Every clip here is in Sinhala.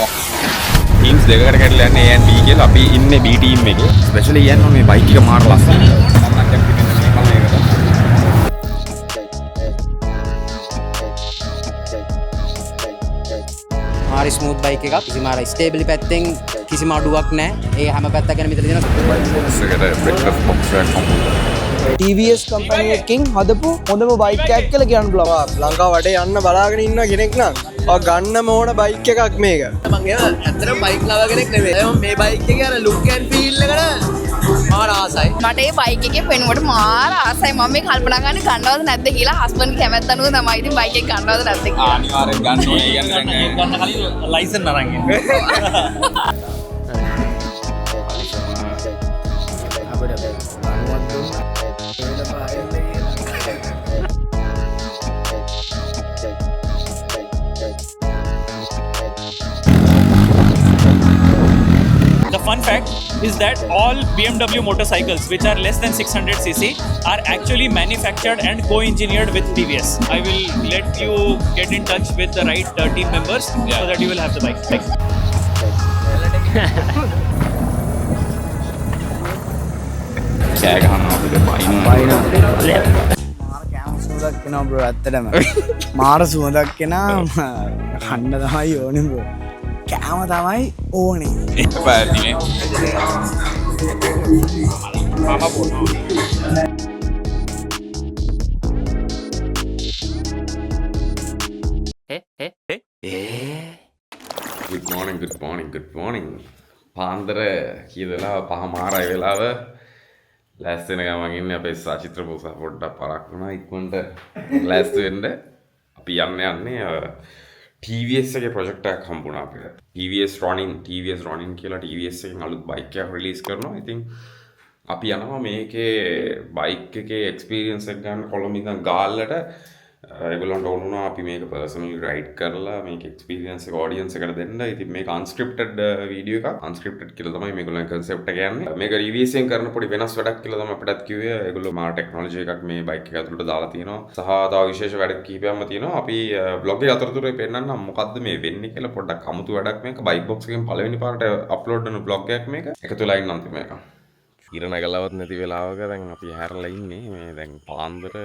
ටීම්ස් දෙකකට කැඩලා යන්නේ A and B කියලා. අපි ඉන්නේ B ටීම් එකේ. ස්පෙෂලි යන්නේ මේ බයික් එක මාර ලස්සනයි. මම නැත්නම් පිටින් මේ කල් එකකට. හරි ස්මූත් බයික් එකක්. කිසිම අර ස්ටේබිලි පැත්තෙන් කිසිම අඩුවක් නැහැ. ඒ හැම පැත්තක් ගැන මෙතන තියෙනවා. බයික් බොක්ස් එකට බ්‍රෙක්ෆාස්ට් බොක්ස් එකක් හම්බුනා. TVS කම්පැනි එකකින් හදපු හොඳම බයික් එකක් කියලා කියන්න පුළුවන්. ලංකාව වටේ යන්න බලාගෙන ඉන්න කෙනෙක් නම් ඔය ගන්න ඕන බයික් එකක් මේක. මම ඇත්තටම බයික් ලව කෙනෙක් නෙවෙයි. මේ බයික් එකේ අර ලුක් ඇන්ඩ් ෆීල් එකට මාර ආසයි. මට මේ බයික් එකේ පෙනුමට මාර ආසයි. මම මේ කල්පනා කරන්නේ ගන්නවද නැද්ද කියලා. හස්බන්ඩ් කැමැත්ත අනුව තමයි ඉතින් බයික් එක ගන්නවද නැද්ද කියලා. අනිවාර්යෙන් ගන්න ඕනේ කියන්නේ ගන්න කලින් ලයිසන් අරන් එන්න. The fun fact is that all BMW motorcycles which are less than 600cc are actually manufactured and co-engineered with TVS. I will let you get in touch with the right team members so that you will have the bike. කෑ ගහනවා අපිට මාර කැම සුවඳක් එනවා බ්‍රෝ ඇත්තටම. මාර සුවඳක් එනවා. කන්න තමයි ඕනේ බ්‍රෝ. කෑම තමයි ඕනේ. පැහැදිලිනේ. good morning. පාන්දර කී වෙලාව 5 මාරයි වෙලාව ලෑස්ති වෙන ගමන් ඉන්නේ අපේ සචිත්‍ර පොසා පොඩ්ඩක් පරක් වුණා ඉක්මනට ලෑස්ති වෙන්න අපි යන්නේ TVS එකේ ප්‍රොජෙක්ට් එකක් හම්බුණා අපිට. TVS Ronin කියලා TVS එකෙන් අලුත් බයික් එකක් රිලීස් කරනවා. ඉතින් අපි යනවා මේකේ බයික් එකේ එක්ස්පීරියන්ස් එක ගන්න කොළඹ ඉඳන් ගාල්ලට. ඒගොල්ලන්ට ඕන වුණා අපි මේක පර්සනලි රයිඩ් කරලා මේක එක්ස්පීරියන්ස් එක ඔඩියන්ස් එකට දෙන්න. ඉතින් මේක අන්ස්ක්‍රිප්ටඩ් වීඩියෝ එකක්. අන්ස්ක්‍රිප්ටඩ් කියලා තමයි මේගොල්ලන්ගේ කන්සෙප්ට් එක යන්නේ. මේක රිව්‍යුස් එකෙන් කරන පොඩි වෙනස් වැඩක් කියලා තමයි අපිටත් කිව්වේ. ඒගොල්ලෝ මාර ටෙක්නොලොජි එකක් මේ බයික් එක ඇතුළට දාලා තියෙනවා. සහ තව විශේෂ වැඩ කිහිපයක්ම තියෙනවා. අපි බ්ලොග් එකේ අතරතුරේ පෙන්නන්නම් මොකද්ද මේ වෙන්නේ කියලා පොඩ්ඩක් අමුතු වැඩක් මේක. බයික් බොක්ස් එකෙන් පළවෙනි පාරට අප්ලෝඩ් කරන බ්ලොග් එකක් මේක. එකතු වෙලා ඉන්නම් මේක. ඉර නැගලවත් නැති වෙලාවක දැන් අපි හැරලා ඉන්නේ. මේ දැන් පාන්දර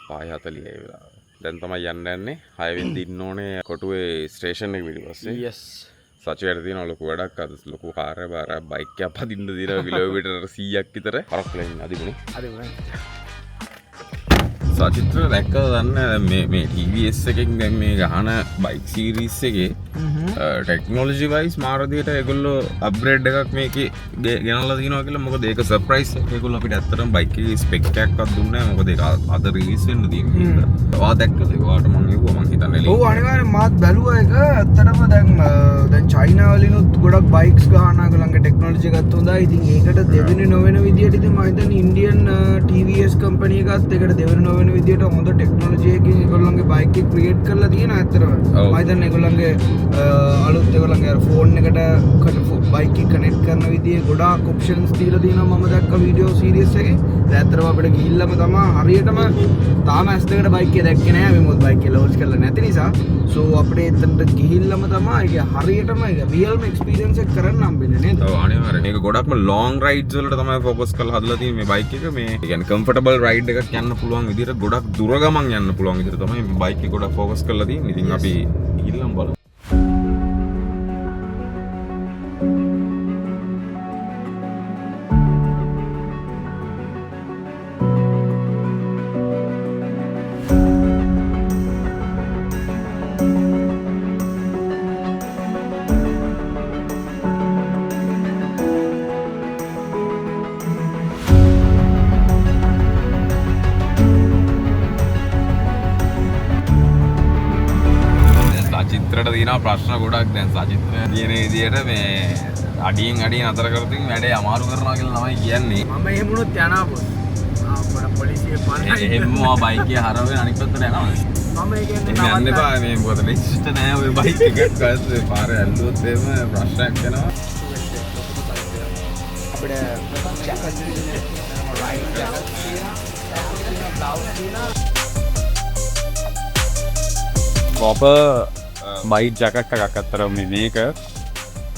5:40 වෙලාව. දැන් තමයි යන්නේ 6 වෙනිදා ඉන්න ඕනේ කොටුවේ ස්ටේෂන් එක පිටිපස්සේ. yes. සචියට තියෙන ලොකු වැඩක් අද ලොකු කාර්ය බාර බයික් එකක් පදින්න දින කිලෝමීටර් 100ක් විතර හරක්ලා ඉන්න අදිමුනේ. සචිත්‍ර දැක්කද දන්නේ මේ TVS එකෙන් දැන් මේ ගහන බයික් සීරීස් එකේ ටෙක්නොලොජි වයිස් මාර දෙයට ඒගොල්ලෝ අප්ග්‍රේඩ් එකක් මේකේ ගෙනල්ලා දිනවා කියලා. මොකද ඒක සර්ප්‍රයිස් එකක්. ඒගොල්ලෝ අපිට ඇත්තටම බයික් එකේ ස්පෙක් එකක්වත් දුන්නේ නැහැ. මොකද ඒක අද රිලීස් වෙන්න තියෙන නිසා. ඔයා දැක්කද? ඔයාට මම කිව්වා මං හිතන්නේ. ඔව් අනිවාර්යෙන් මාත් බැලුවා ඒක. ඇත්තටම දැන් චයිනා වලිනුත් ගොඩක් බයික්ස් ගහන අගලංගේ ටෙක්නොලොජි එකත් හොඳයි. ඉතින් ඒකට දෙවෙනි නොවන විදියට ඉතින් මම හිතන්නේ ඉන්දියන් TVS කම්පැනි එකත් ඒකට දෙවෙනි නොවන විදියට හොඳ ටෙක්නොලොජි එකකින් ඒගොල්ලන්ගේ බයික් එක ක්‍රියේට් කරලා තියෙනවා ඇත්තටම. මම හිතන්නේ ඒගොල්ලන්ගේ අලුත් ඒගොල්ලන්ගේ ෆෝන් එකට බයික් එක කනෙක්ට් කරන විදිහේ ගොඩාක් ඔප්ෂන්ස් දීලා තියෙනවා. මම දැක්ක වීඩියෝ සීරීස් එකේ. ඒ ඇත්තටම අපිට ගිහිල්ලාම තමයි හරියටම තාම ඇස් දෙකට බයික් එක දැක්කේ නැහැ. අපි මොකද බයික් එක ලෝන්ච් කරලා නැති නිසා. සෝ අපිට එතනට ගිහිල්ලාම තමයි ඒක හරියටම ඒක රියල්ම එක්ස්පීරියන්ස් එක කරන්න හම්බෙන්නේ නේද? ඔව් අනිවාර්යෙන්. මේක ගොඩක්ම ලොන්ග් රයිඩ්ස් වලට තමයි ફોකස් කරලා හදලා තියෙන්නේ මේ බයික් එක. මේ කියන්නේ කම්ෆර්ටබල් රයිඩ් එකක් යන්න පුළුවන් විදිහට ගොඩක් දුර ගමන් යන්න පුළුවන් විදිහට තමයි මේ බයික් එක ගොඩක් ફોකස් කරලා තියෙන්නේ. ඉතින් අපි ගිහිල්ලාම බලමු. සචිත්‍රට තියෙනවා ප්‍රශ්න ගොඩක්. දැන් සචිත්‍ර තියෙන විදියට මේ අඩියෙන් අතර කරතින් වැඩේ අමාරු කරනවා කියලා තමයි කියන්නේ. මම එහෙම වුණොත් යනවා පොත්. අපේ පොලිසිය පරණ එහෙම බයික් එක හරවෙන අනිත් පැත්තට යනවා. මම ඒ කියන්නේ යන්න එපා මේ මොකද රෙජිස්ටර් නැහැ ඔය බයික් එකක්. පස්සේ පාරේ ඇල්ලුවොත් එහෙම ප්‍රශ්නයක් වෙනවා. අපිට proper බයිට් ජැකට් එකක් අතර මේක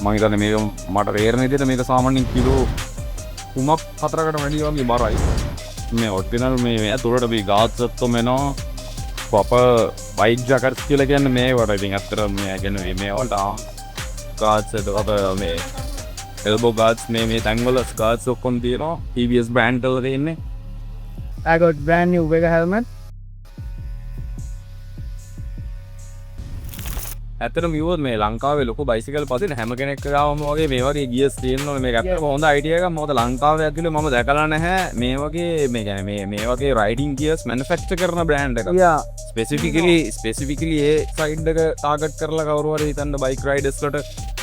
මම හිතන්නේ මේක මට තේරෙන විදිහට මේක සාමාන්‍යයෙන් කිලෝ 3ක් 4කට වැඩි වගේ බරයි. මේ ඔරිජිනල් මේ ඇතුළට මේ ගාත්ස් ඔක්කොම එනවා. ප්‍රොපර් බයිට් ජැකට්ස් කියලා කියන්නේ මේ වල ඉතින් අතර මේ කියන්නේ මේ වලට ගාත්ස් එක මේ elbow guards මේ තැන්වල guards ඔක්කොම තියෙනවා. TVS brand වල තියෙන්නේ. I got brand new Vega helmet. ඇත්තටම කිව්වොත් මේ ලංකාවේ ලොකු බයිසිකල් පදින හැම කෙනෙක් ගාවම වගේ මේ වගේ ගියර්ස් තියෙනවා. මේක ඇත්තටම හොඳ අයිඩියා එකක්. මොකද ලංකාවේ ඇතුලේ මම දැකලා නැහැ මේ වගේ මේ කියන්නේ මේ වගේ රයිඩින් ගියර්ස් මැනුෆැක්චර් කරන බ්‍රෑන්ඩ් එකක්. Yeah. ස්පෙසිෆිකලි ඒ සයිඩ් එක ටාගට් කරලා කවුරු හරි හිතන්න බයික් රයිඩර්ස්ලට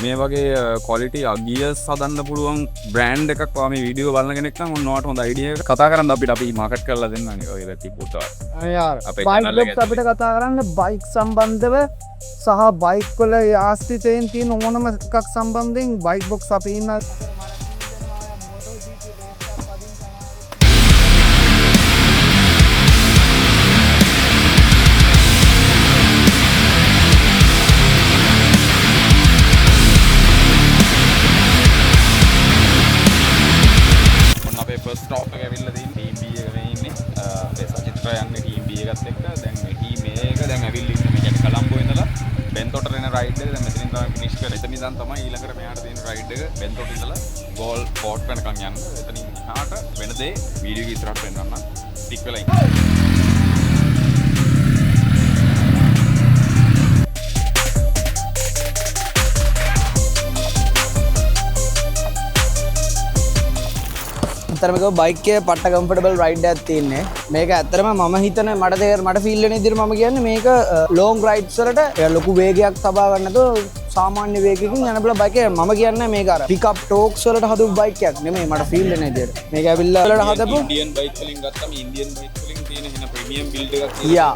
මේ වගේ ක්වොලිටි ගියර්ස් හදන්න පුළුවන් බ්‍රෑන්ඩ් එකක් වා මේ වීඩියෝ බලන කෙනෙක් නම් ඔන්නවට හොඳ අයිඩියා එකක්. කතා කරන්න අපි මාකට් කරලා දෙන්න අනේ ඔය ඉතින් පුතා. යාර අපේ බයික් channel එක බ්ලොග්ස් අපිට කතා කරන්න බයික් සම්බන්ධව සහ බයික් වල ආස්තිතයෙන් තියෙන ඕනම එකක් සම්බන්ධයෙන් බයික් බොක්ස් අපි ඉන්න ඔන්න අපේ ෆස්ට් ස්ටොප් එක ඇවිල්ලා තියෙන්නේ ටීම් B එක මේ ඉන්නේ. අපේ සචිත්‍ර යන්නේ ටීම් B එකත් එක්ක. දැන් මේ ටීම් A එක දැන් ඇවිල්ලා ඉන්නේ. මේ කියන්නේ කොළඹ ඉඳලා බෙන්තොට යන රයිඩ් එක දැන් මෙතනින් තමයි ෆිනිෂ් කරලා. එතන ඉඳන් තමයි ඊළඟට මෙහාට තියෙන රයිඩ් එක බෙන්තොට ඉඳලා ගෝල් කෝට් වෙනකන් යන්න. එතනින් එහාට වෙන දේ වීඩියෝ එක ඉස්සරහට පෙන්නන්න. ටික් වෙලා ඉන්න. අතරමක බයික් එකේ පට්ට කම්ෆර්ටබල් රයිඩ් එකක් තියෙන්නේ. මේක ඇත්තටම මම හිතන මට ෆීල් වෙන විදිහට මම කියන්නේ මේක ලොන්ග් රයිඩ්ස් වලට ලොකු වේගයක් තබා ගන්න නැතුව සාමාන්‍ය වේගයකින් යන බල බයික් එක. මම කියන්නේ මේක අර පිකප් ටෝක්ස් වලට හදපු බයික් එකක් නෙමෙයි මට ෆීල් වෙන විදිහට. මේක ඇවිල්ලා වලට හදපු ඉන්දියන් බයික් වලින් ගත්තම ඉන්දියන් බයික් වලින් තියෙන වෙන ප්‍රීමියම් බිල්ඩ් එකක් යා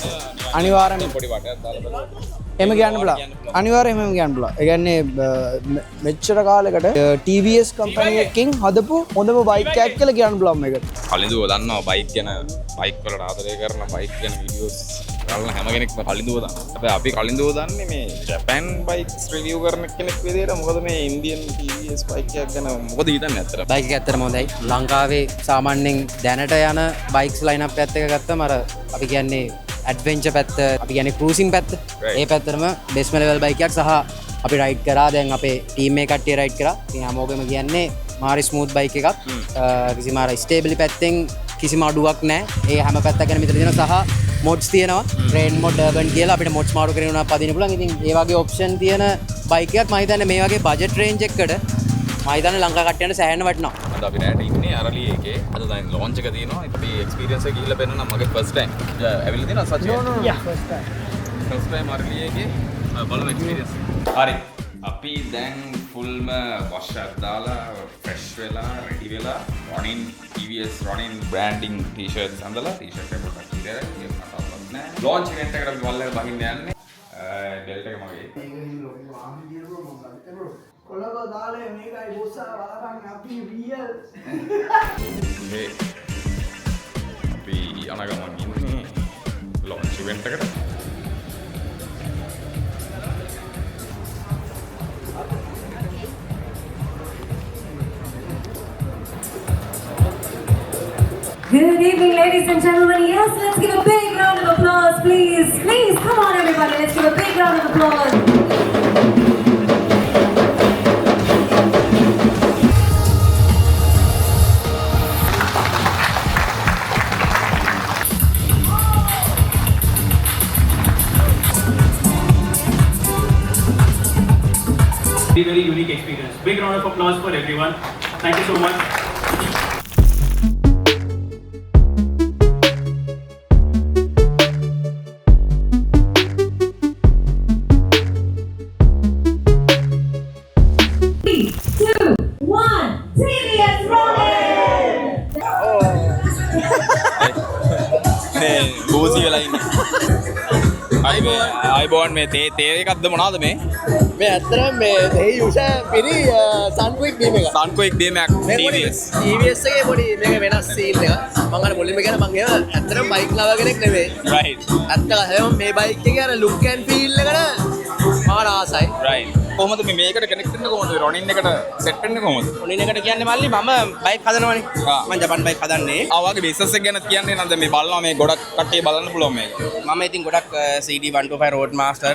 අනිවාර්යෙන් පොඩි වටයක් දාලා බලන්න. එම කියන්න පුළුවන්. අනිවාර්යයෙන්ම එහෙම කියන්න පුළුවන්. ඒ කියන්නේ මෙච්චර කාලයකට TVS කම්පැනි එකකින් හදපු හොඳම බයික් එකක් කියලා කියන්න පුළුවන් මේක. කලින්දුව දන්නවා බයික් ගැන බයික් වලට ආදරය කරන බයික් ගැන වීඩියෝස් කරන හැම කෙනෙක්ම කලින්දුව දන්නවා. හැබැයි අපි කලින්දුව දන්නේ මේ ජපාන් බයික්ස් රිවිව් කරන කෙනෙක් විදිහට. මොකද මේ ඉන්දියන් TVS බයික් එකක් ගැන මොකද හිතන්නේ අතට? බයික් එක ඇත්තටම හොඳයි. ලංකාවේ සාමාන්‍යයෙන් දැනට යන බයික්ස් ලයින් අප් එකත් එක ගත්තම අර අපි කියන්නේ ඇඩ්වෙන්චර් පැත්ත අපි කියන්නේ ක්‍රූසින් පැත්ත ඒ පැත්තටම බෙස්ම ලෙවල් බයික් එකක් සහ අපි රයිඩ් කරා දැන් අපේ ටීම් එකේ කට්ටිය රයිඩ් කරා. ඉතින් හැමෝගෙම කියන්නේ මාරි ස්මූත් බයික් එකක්. කිසිම අර ස්ටේබිලි පැත්තෙන් කිසිම අඩුවක් නැහැ. ඒ හැම පැත්තක් ගැන මෙතන තියෙනවා සහ මොඩ්ස් තියෙනවා. ට්‍රේන් මොඩ් අර්බන් කියලා අපිට මොඩ්ස් මාරු කරගෙන උනා පදින්න පුළුවන්. ඉතින් ඒ වගේ ඔප්ෂන් තියෙන බයික් එකක් මම හිතන්නේ මේ වගේ බජට් රේන්ජ් එකකට මම හිතන්නේ ලංකා කට්ටියන්ට සෑහෙන්න වටිනවා. අද අපි රැට ඉන්නේ අරලි එකේ. අද දැන් ලොන්ච් එක තියෙනවා. අපි එක්ස්පීරියන්ස් එක ගිහිල්ලා බලන්න මගේ ෆස්ට් ටයිම්. ඇවිල්ලා තියෙනවා සචින්. ෆස්ට් ටයිම් අරලි එකේ බලමු එක්ස්පීරියන්ස්. හරි. අපි දැන් ෆුල්ම වොෂ් එකක් දාලා ෆ්‍රෙෂ් වෙලා රෙඩි වෙලා රොනින් TVS රොනින් බ්‍රෑන්ඩින් ටී-ෂර්ට්ස් අඳලා ටී-ෂර්ට් එක පොඩ්ඩක් ඉතින් ඒක නටවත් නෑ. ලොන්ච් ඉවෙන්ට් එකට අපි වල්ලේ බහින්න යන්නේ. බෙල්ට් එක මගේ. කොළඹ දාලේ මේකයි බොස්සා බලන්න අපි රියල් අපි යන ගමන් ඉන්නේ ලොන්ච් ඉවෙන්ට් එකට. Good evening, ladies and gentlemen. Yes, let's give a big round of applause, please. Please, come on, everybody. Let's give a big round of applause. Very unique experience. Big round of applause for everyone. Thank you so much. ගෝසි වෙලා ඉන්නේ. අයි මේ අයිබෝන් මේ තේ එකක්ද මොනවාද මේ? මේ ඇත්තටම මේ දෙහි යුෂ පිරි සන්ක්වික් බීම් එක. සන්ක්වික් බීම් එකක් TVS. TVS එකේ පොඩි මේක වෙනස් සීන් එක. මම අර මුලින්ම කියන මම ඇත්තටම බයික් ලව කෙනෙක් නෙවෙයි. right. ඇත්තටම මේ බයික් එකේ අර ලුක් ඇන්ඩ් ෆීල් එකට මාර ආසයි. රයිට්. කොහොමද මේකට කනෙක්ට් වෙන්නේ කොහොමද? රොනින් එකට සෙට් වෙන්නේ කොහොමද? ඔනින් එකට කියන්නේ මල්ලි මම බයික් හදනවනේ. ආ. මම ජපන් බයික් හදන්නේ. ආ වගේ බිස්නස් එක ගැන කියන්නේ නැද්ද මේ බලනවා මේ ගොඩක් කට්ටිය බලන්න පුළුවන් මේක. මම ඉතින් ගොඩක් CD125 Road Master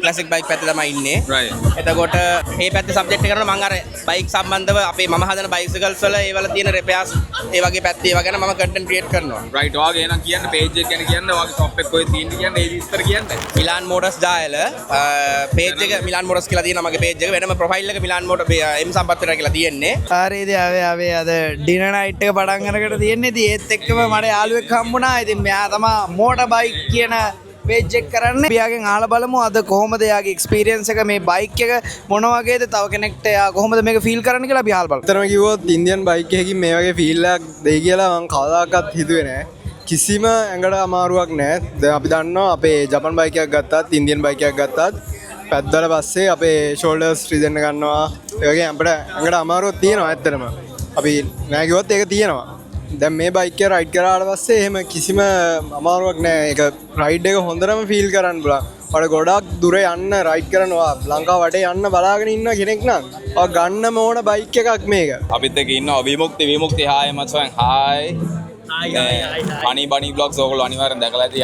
classic bike පැත්තේ තමයි ඉන්නේ. Right. එතකොට මේ පැත්තේ සබ්ජෙක්ට් එක කරනවා මම අර බයික් සම්බන්ධව අපේ මම හදන බයිසිකල්ස් වල ඒවල තියෙන repairs ඒ වගේ පැත්තේ ඒවා ගැන මම content create කරනවා. රයිට්. ඔයාගේ එහෙනම් කියන්න page එක ගැන කියන්න ඔයාගේ shop එක කොහෙද තියෙන්නේ කියන්න ඒ විස්තර කියන්න. මිලාන් මෝටර්ස් ඩයල page එක මිලාන් මෝටර්ස් කියලා තියෙනවා මගේ page එක වෙනම profile එක මිලාන් මෝටර් එම් සම්පත් වෙනවා කියලා තියෙන්නේ. හරිද ආවේ අද ඩිනර් නයිට් එක පටන් අරගෙන තියෙන්නේ. ඉතින් ඒත් එක්කම මට යාළුවෙක් හම්බුණා. ඉතින් මෙයා තමයි මෝටර් බයික් කියන පේජ් එක කරන්නේ. අපි යාගෙන් අහලා බලමු අද කොහොමද යාගේ එක්ස්පීරියන්ස් එක මේ බයික් එක මොන වගේද තව කෙනෙක්ට යා කොහොමද මේක ෆීල් කරන්නේ කියලා අපි අහලා බලමු. ඇත්තටම කිව්වොත් ඉන්දියන් බයික් එකකින් මේ වගේ ෆීල් එකක් දෙයි කියලා මම කවදාකවත් හිතුවේ නෑ. කිසිම ඇඟට අමාරුවක් නෑ. දැන් අපි දන්නවා අපේ ජපන් බයික් එකක් ගත්තත් ඉන්දියන් බයික් එකක් ගත්තත් පැද්දලා පස්සේ අපේ ෂෝල්ඩර්ස් රිදෙන්න ගන්නවා. ඒ වගේ අපිට ඇඟට අමාරුවක් තියෙනවා ඇත්තටම. අපි නෑ කිව්වොත් ඒක තියෙනවා. දැන් මේ බයික් එක රයිඩ් කරාට පස්සේ එහෙම කිසිම අමාරුවක් නෑ. ඒක රයිඩ් එක හොඳටම ෆීල් කරන්න පුළුවන්. ඔයාලා ගොඩක් දුර යන්න රයිඩ් කරනවා ලංකාව වටේ යන්න බලාගෙන ඉන්න කෙනෙක් නම් ඔය ගන්නම ඕන බයික් එකක් මේක. අපිත් එක්ක ඉන්නවා විමුක්ති හායි මචන් හායි. හනි බනි බ්ලොග්ස් ඔයගොල්ලෝ අනිවාර්යෙන් දැකලා ඇති.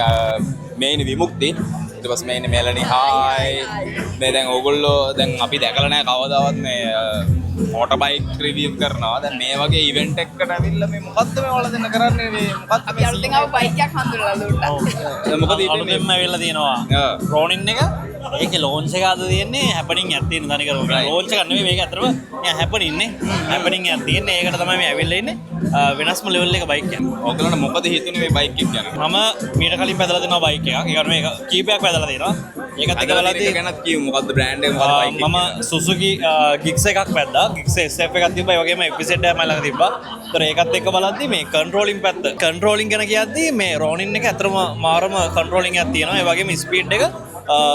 මේ ඉන්නේ විමුක්ති. ඊට පස්සේ මේ ඉන්නේ මෙලනි හායි. මේ දැන් ඔයගොල්ලෝ දැන් අපි දැකලා නැහැ කවදාවත් මේ මෝටර් බයික් රිවිව් කරනවා. දැන් මේ වගේ ඉවෙන්ට් එකකට ඇවිල්ලා මේ මොකද්ද මේ ඔයාලා දෙන්න කරන්නේ මේ මොකක්ද අපි අලුතෙන් ආව බයික් එකක් හඳුනලා දුන්නා. මොකද අලුතෙන්ම ඇවිල්ලා තියෙනවා රෝනින් එක. ඒකේ ලෝන්ච් එක අද තියෙන්නේ හැපනින් එකක් තියෙන තනිකර ලෝන්ච් එකක් නෙමෙයි මේක අතරම හැපනින් නේ හැපනින් එකක් තියෙන්නේ. ඒකට තමයි මේ ඇවිල්ලා ඉන්නේ. වෙනස්ම ලෙවල් එක බයික් එක. ඔයගොල්ලන්ට මොකද හිතුනේ මේ බයික් එක ගැන? මම මීට කලින් පැදලා දෙනවා බයික් එකක්. ඒ කියන්නේ මේක කීපයක් පැදලා දෙනවා. ඒකත් එක්ක බලද්දී ගැනත් කියමු මොකද්ද බ්‍රෑන්ඩ් එක මොකද්ද බයික් එක? මම Suzuki Gixx එකක් පැද්දා. Gixx SF එකක් තිබ්බා. ඒ වගේම FZ එකක් මම ළඟ තිබ්බා. ඒතර ඒකත් එක්ක බලද්දී මේ කන්ට්‍රෝලින් පැත්ත. කන්ට්‍රෝලින් ගැන කියද්දී මේ රෝනින් එක ඇත්තටම මාරම කන්ට්‍රෝලින් එකක් තියෙනවා. ඒ වගේම ස්පීඩ් එක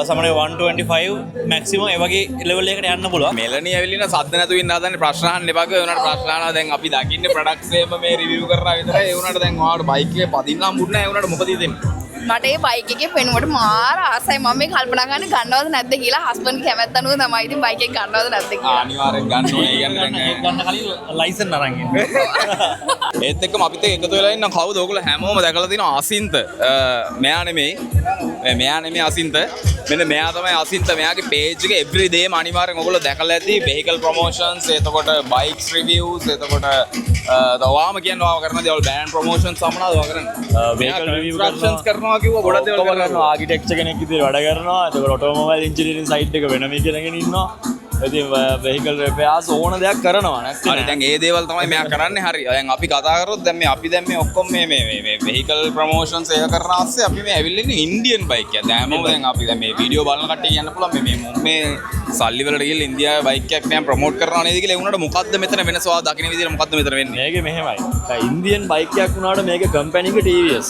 සමහරවිට 125 මැක්සිමම් ඒ වගේ ලෙවල් එකකට යන්න පුළුවන්. මෙලනි ඇවිල්ලින සද්ද නැතුව ඉන්න හදන්නේ ප්‍රශ්න අහන්න එපා කියලා. උනාට ප්‍රශ්න අහනවා. දැන් අපි දකින්නේ ප්‍රොඩක්ට්ස් එහෙම මේ රිවිව් කරලා විතරයි. ඒ උනාට දැන් ඔයාලට බයික් එකේ පදින්න හම්බුනේ නැහැ. ඒ උනාට මොකද හිතෙන්නේ? මට ඒ බයික් එකේ පෙනුමට මාර ආසයි. මම මේ කල්පනා කරන්නේ ගන්නවද නැද්ද කියලා. හස්බන්ඩ් කැමැත්ත අනුව තමයි ඉතින් බයික් එක ගන්නවද නැද්ද කියලා. අනිවාර්යෙන් ගන්න ඕනේ. කියන්නේ ගන්න කලින් ලයිසන් අරන් ඉන්න. ඒත් එක්කම අපිත් එක්ක එකතු වෙලා ඉන්න කවුද? ඔයගොල්ලෝ හැමෝම දැකලා තියෙනවා අසින්ත. මෙයා නෙමෙයි අසින්ත. මෙන්න මෙයා තමයි අසින්ත. මෙයාගේ page එක every day ම අනිවාර්යෙන් ඔයගොල්ලෝ දැකලා ඇති. vehicle promotions, එතකොට bikes reviews, එතකොට ඔයාම කියනවා කරන දේවල් brand promotions සමනද ඔයා කරන්නේ? vehicle review කරනවා කිව්වා ගොඩක් දේවල් කරනවා. ආකිටෙක්චර් කෙනෙක් විදිහට වැඩ කරනවා. එතකොට ඔටෝමොබයිල් ඉන්ජිනියරින් සයිඩ් එක වෙනම ඉගෙනගෙන ඉන්නවා. ඉතින් vehicle repairs ඕන දෙයක් කරනවා නේ. හරි දැන් ඒ දේවල් තමයි මෙයා කරන්නේ. හරි. දැන් අපි කතා කරොත් දැන් මේ ඔක්කොම මේ vehicle promotions ඒක කරන ආස්සේ අපි මේ ඇවිල්ලා ඉන්නේ ඉන්දියන් බයික් එක. දැන් අපි දැන් මේ වීඩියෝ බලන කට්ටිය කියන්න පුළුවන් මේ සල්ලි වලට ගිහලා ඉන්දියාවේ බයික් එකක් මම ප්‍රොමෝට් කරනවා නේද කියලා. ඒ උනාට මොකද්ද මෙතන වෙනස? ඔයා දකින්න විදිහට මොකද්ද මෙතන වෙන්නේ? මේක මෙහෙමයි. දැන් ඉන්දියන් බයික් එකක් වුණාට මේක කම්පැනි එක TVS.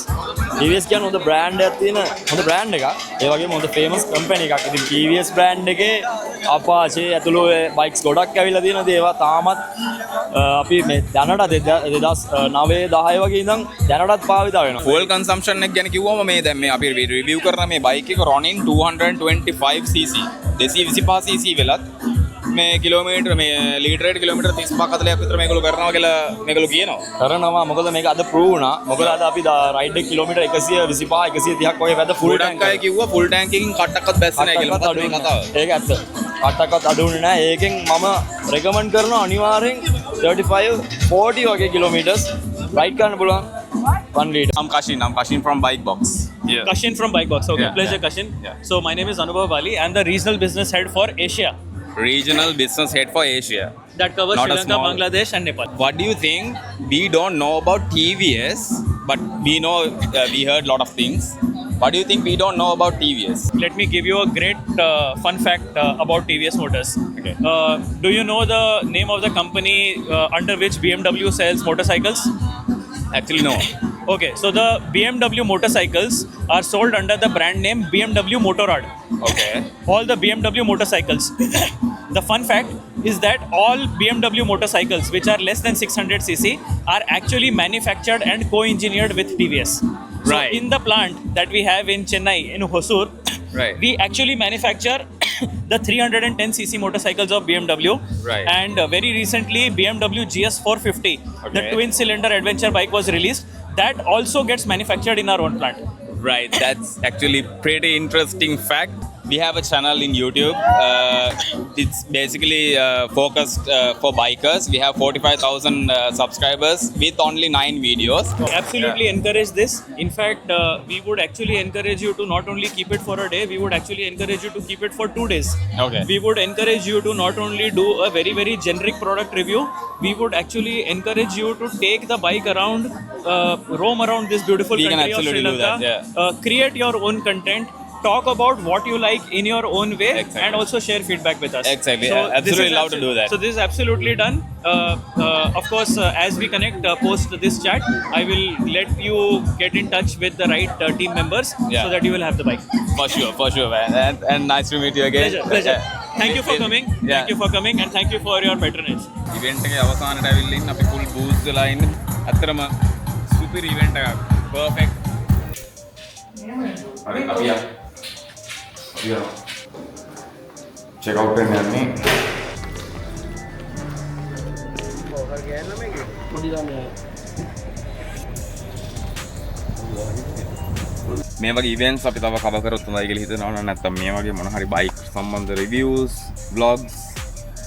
TVS කියන්නේ හොඳ බ්‍රෑන්ඩ් එකක් තියෙන හොඳ බ්‍රෑන්ඩ් එකක්. ඒ වගේම හොඳ ෆේමස් කම්පැනි එකක්. ඉතින් TVS බ්‍රෑන්ඩ් එකේ Apache ඇතුළු බයික්ස් ගොඩක් ඇවිල්ලා තියෙනවා. ඒවා තාමත් අපි මේ දැනට 2009 10 වගේ ඉඳන් දැනටත් භාවිත වෙනවා. fuel consumption එක ගැන කිව්වම මේ දැන් මේ අපි රිවිව් කරන මේ බයික් එක Ronin 225cc 225cc වෙලත් මේ කිලෝමීටර් මේ ලීටරයට කිලෝමීටර් 35 40ක් විතර මේගොල්ලෝ කරනවා කියලා මේගොල්ලෝ කියනවා. කරනවා. මොකද මේක අද ප්‍රූව් වුණා. මොකද අද අපි රයිඩ් එක කිලෝමීටර් 125 130ක් වගේ වැද ෆුල් ටැංක් එකයි කිව්වා ෆුල් ටැංක් එකකින් කට්ටක්වත් බැස්සේ නැහැ කියලා. මොකද මේ කතාව? ඒක ඇත්ත. කට්ටක්වත් අඩු වුණේ නැහැ. ඒකෙන් මම රෙකමන්ඩ් කරනවා අනිවාර්යෙන් 35 40 වගේ කිලෝමීටර්ස් රයිඩ් කරන්න පුළුවන් 1 liter. I'm Kashin from Bike Box. Yeah. Kashin from Bike Box. Okay, Yeah, pleasure, yeah. Kashin. Yeah. So my name is Anubhav Bali. I'm the regional business head for Asia. Regional business head for Asia. That covers Not Sri a Lanka, small- Bangladesh, and Nepal. What do you think? We don't know about TVS, but we know we heard a lot of things. What do you think we don't know about TVS? Let me give you a great fun fact about TVS Motors. Okay. Do you know the name of the company under which BMW sells motorcycles? Actually, no. Okay, so the BMW motorcycles are sold under the brand name BMW Motorrad. Okay. All the BMW motorcycles. The fun fact is that all BMW motorcycles which are less than 600cc are actually manufactured and co-engineered with TVS. So Right. in the plant that we have in Chennai, in Hosur, Right. we actually manufacture the 310cc motorcycles of BMW. Right. And very recently, BMW GS 450, the Okay. twin cylinder adventure bike, was released. That also gets manufactured in our own plant. Right, that's actually pretty interesting fact. We have a channel in YouTube. It's basically focused for bikers. We have 45,000 subscribers with only 9 videos. We absolutely encourage this. In fact, we would actually encourage you to not only keep it for a day, we would actually encourage you to keep it for 2 days. Okay. We would encourage you to not only do a very, very generic product review, we would actually encourage you to take the bike around, roam around this beautiful We can country of Sri absolutely do Lanka, that, create your own content, talk about what you like in your own way, Exactly. and also share feedback with us. Exactly. So Absolutely this is love to do that. So this is absolutely done. Of course, as we connect post this chat, I will let you get in touch with the right team members Yeah. so that you will have the bike. For sure, man. And nice to meet you again. Pleasure. Thank you for coming. Yeah. Thank you for coming, and thank you for your patronage. Event එකේ අවසානට ඇවිල්ලා ඉන්න අපි ෆුල් බූස්ට් වෙලා ඉන්නේ. ඇත්තටම සුපිරි ඉවෙන්ට් එකක්. පර්ෆෙක්ට්. හරි අපි යනවා චෙක් අවුට් වෙන්න යන්නේ මේ වගේ ඉවෙන්ට්ස් අපි තව කවර් කරොත් හොඳයි කියලා හිතනවා නම් නැත්නම් මේ වගේ මොන හරි බයික් සම්බන්ධ රිවිව්ස්, vlogs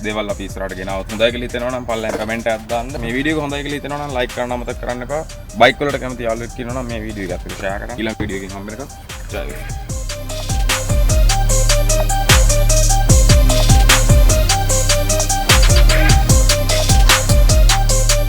දේවල් අපි ඉස්සරහට ගෙනවොත් හොඳයි කියලා හිතනවා නම් පල්ලෙන් කමෙන්ට් එකක් දාන්න. මේ වීඩියෝ එක හොඳයි කියලා හිතනවා නම් ලයික් කරන්න අමතක කරන්න එපා. බයික් වලට කැමති යාළුවෙක් ඉන්නවා නම් මේ වීඩියෝ එක අතට ෂෙයා කරන්න. ඊළඟ වීඩියෝ එකකින් හම්බ වෙනකම් ජය වේවා.